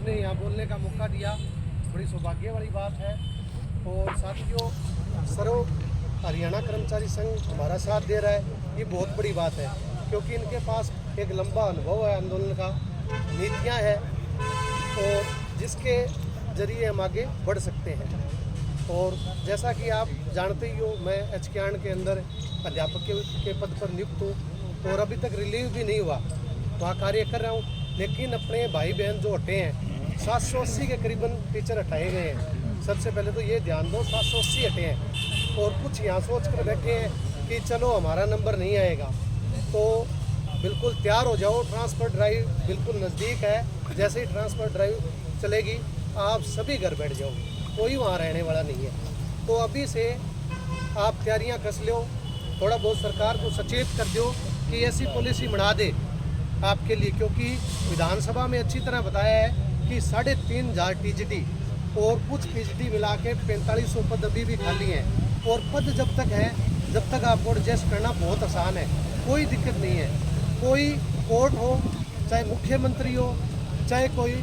आपने यहाँ बोलने का मौका दिया, बड़ी सौभाग्य वाली बात है। और साथियों, सर्व हरियाणा कर्मचारी संघ हमारा साथ दे रहा है, ये बहुत बड़ी बात है, क्योंकि इनके पास एक लंबा अनुभव है आंदोलन का, नीतियाँ हैं और जिसके जरिए हम आगे बढ़ सकते हैं। और जैसा कि आप जानते ही हो, मैं एचकेआरएन के अंदर अध्यापक के पद पर नियुक्त हूँ और अभी तक रिलीव भी नहीं हुआ, वहाँ कार्य कर रहा हूँ। लेकिन अपने भाई बहन जो हटे हैं, 780 के करीबन टीचर हटाए गए हैं। सबसे पहले तो ये ध्यान दो, 780 हटे हैं और कुछ यहाँ सोच कर बैठे हैं कि चलो हमारा नंबर नहीं आएगा, तो बिल्कुल तैयार हो जाओ। ट्रांसफ़र ड्राइव बिल्कुल नज़दीक है, जैसे ही ट्रांसफ़र ड्राइव चलेगी आप सभी घर बैठ जाओगे, कोई वहाँ रहने वाला नहीं है। तो अभी से आप तैयारियां कस लो, थोड़ा बहुत सरकार को सचेत कर दो कि ऐसी पॉलिसी बना दे आपके लिए, क्योंकि विधानसभा में अच्छी तरह बताया है कि 3,500 टीजीटी और कुछ पीजीटी मिला के 4500 पद अभी भी खाली हैं। और पद जब तक है, जब तक आपको एडजस्ट करना बहुत आसान है, कोई दिक्कत नहीं है। कोई कोर्ट हो, चाहे मुख्यमंत्री हो, चाहे कोई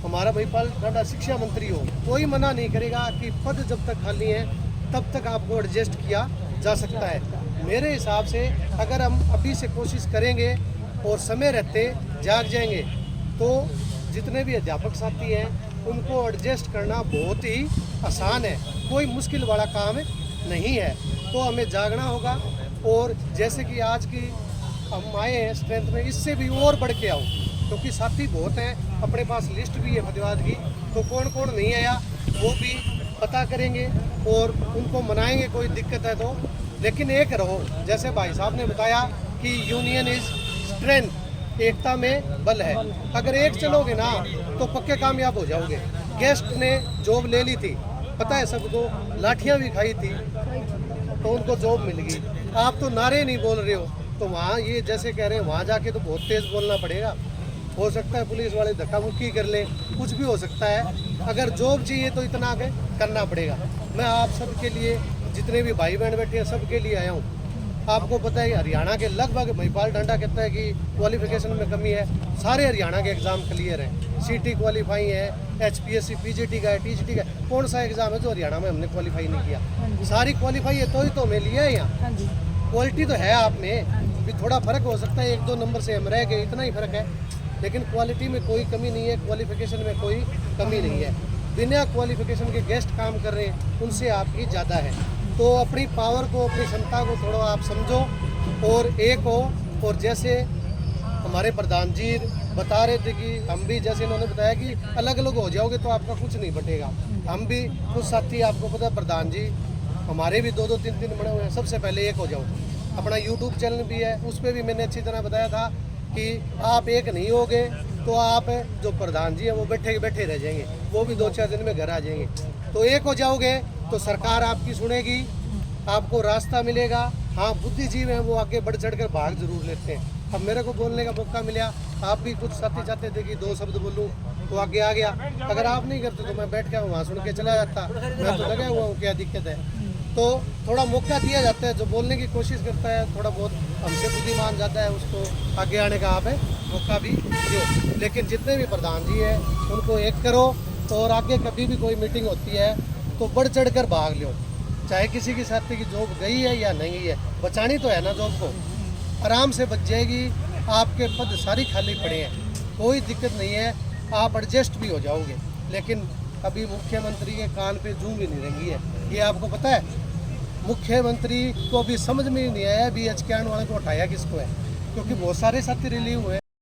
हमारा महिपाल डांडा शिक्षा मंत्री हो, कोई मना नहीं करेगा कि पद जब तक खाली हैं तब तक आपको एडजस्ट किया जा सकता है। मेरे हिसाब से अगर हम अभी से कोशिश करेंगे और समय रहते जाग जाएंगे, तो जितने भी अध्यापक साथी हैं उनको एडजस्ट करना बहुत ही आसान है, कोई मुश्किल वाला काम नहीं है। तो हमें जागना होगा और जैसे कि आज की हम आए हैं स्ट्रेंथ में, इससे भी और बढ़ के आओ, क्योंकि साथी बहुत हैं, अपने पास लिस्ट भी है प्रतिवाद की, तो कौन कौन नहीं आया वो भी पता करेंगे और उनको मनाएंगे, कोई दिक्कत है तो। लेकिन एक रहो, जैसे भाई साहब ने बताया कि यूनियन इज स्ट्रेंथ, एकता में बल है। अगर एक चलोगे ना तो पक्के कामयाब हो जाओगे। गेस्ट ने जॉब ले ली थी, पता है सबको, लाठियाँ भी खाई थी तो उनको जॉब मिल गई। आप तो नारे नहीं बोल रहे हो, तो वहाँ ये जैसे कह रहे हैं वहाँ जाके तो बहुत तेज़ बोलना पड़ेगा। हो सकता है पुलिस वाले धक्का मुक्की कर ले, कुछ भी हो सकता है। अगर जॉब चाहिए तो इतना आगे करना पड़ेगा। मैं आप सबके लिए, जितने भी भाई बहन बैठे हैं, सबके लिए आया हूँ। आपको पता है हरियाणा के लगभग, महिपाल डांडा कहता है कि क्वालिफिकेशन में कमी है, सारे हरियाणा के एग्ज़ाम क्लियर हैं। सीटी क्वालिफाई है, एचपीएससी पीजीटी का है, टीजीटी का है। कौन सा एग्ज़ाम है जो हरियाणा में हमने क्वालिफाई नहीं किया? सारी क्वालिफाई है, तो ही तो हमें लिया है यहाँ। क्वालिटी तो है आप में भी, थोड़ा फ़र्क हो सकता है, 1-2 नंबर से हम रह गए, इतना ही फ़र्क है। लेकिन क्वालिटी में कोई कमी नहीं है, क्वालिफिकेशन में कोई कमी नहीं है। बिना क्वालिफिकेशन के गेस्ट काम कर रहे हैं, उनसे आपकी ज़्यादा है। तो अपनी पावर को, अपनी क्षमता को थोड़ा आप समझो और एक हो। और जैसे हमारे प्रधान जी बता रहे थे कि हम भी, जैसे इन्होंने बताया कि अलग अलग हो जाओगे तो आपका कुछ नहीं बटेगा, हम भी कुछ साथी, आपको पता है प्रधान जी हमारे भी 2-2, 3-3 बने हुए हैं। सबसे पहले एक हो जाओ। अपना यूट्यूब चैनल भी है, उस पर भी मैंने अच्छी तरह बताया था कि आप एक नहीं होगे तो आप जो प्रधान जी हैं वो बैठे बैठे रह जाएंगे, वो भी 2-4 दिन में घर आ जाएंगे। तो एक हो जाओगे तो सरकार आपकी सुनेगी, आपको रास्ता मिलेगा। हाँ, बुद्धिजीवी हैं वो आगे बढ़ चढ़ कर भाग जरूर लेते हैं। अब मेरे को बोलने का मौका मिला, आप भी कुछ साथी चाहते थे कि 2 शब्द बोलूँ तो आगे आ गया। अगर आप नहीं करते तो मैं बैठ गया वहाँ सुन के चला जाता, मैं तो लगा हुआ हूँ, क्या दिक्कत है। तो थोड़ा मौका दिया जाता है, जो बोलने की कोशिश करता है थोड़ा बहुत हमसे बुद्धिमान ज़्यादा है, उसको आगे आने का आप मौका भी दो। लेकिन जितने भी प्रधान जी हैं उनको एक करो और आगे कभी भी कोई मीटिंग होती है तो बढ़ चढ़ कर भाग लो। चाहे किसी की साथी की जॉब गई है या नहीं गई है, बचानी तो है ना जॉब को, आराम से बच जाएगी। आपके पद सारी खाली पड़े हैं, कोई दिक्कत नहीं है, आप एडजस्ट भी हो जाओगे। लेकिन अभी मुख्यमंत्री के कान पे जूं भी नहीं रही है, ये आपको पता है। मुख्यमंत्री को भी समझ में नहीं आया भी एचकेआरएन वाले को हटाया किसको है, क्योंकि बहुत सारे साथी रिलीव हुए,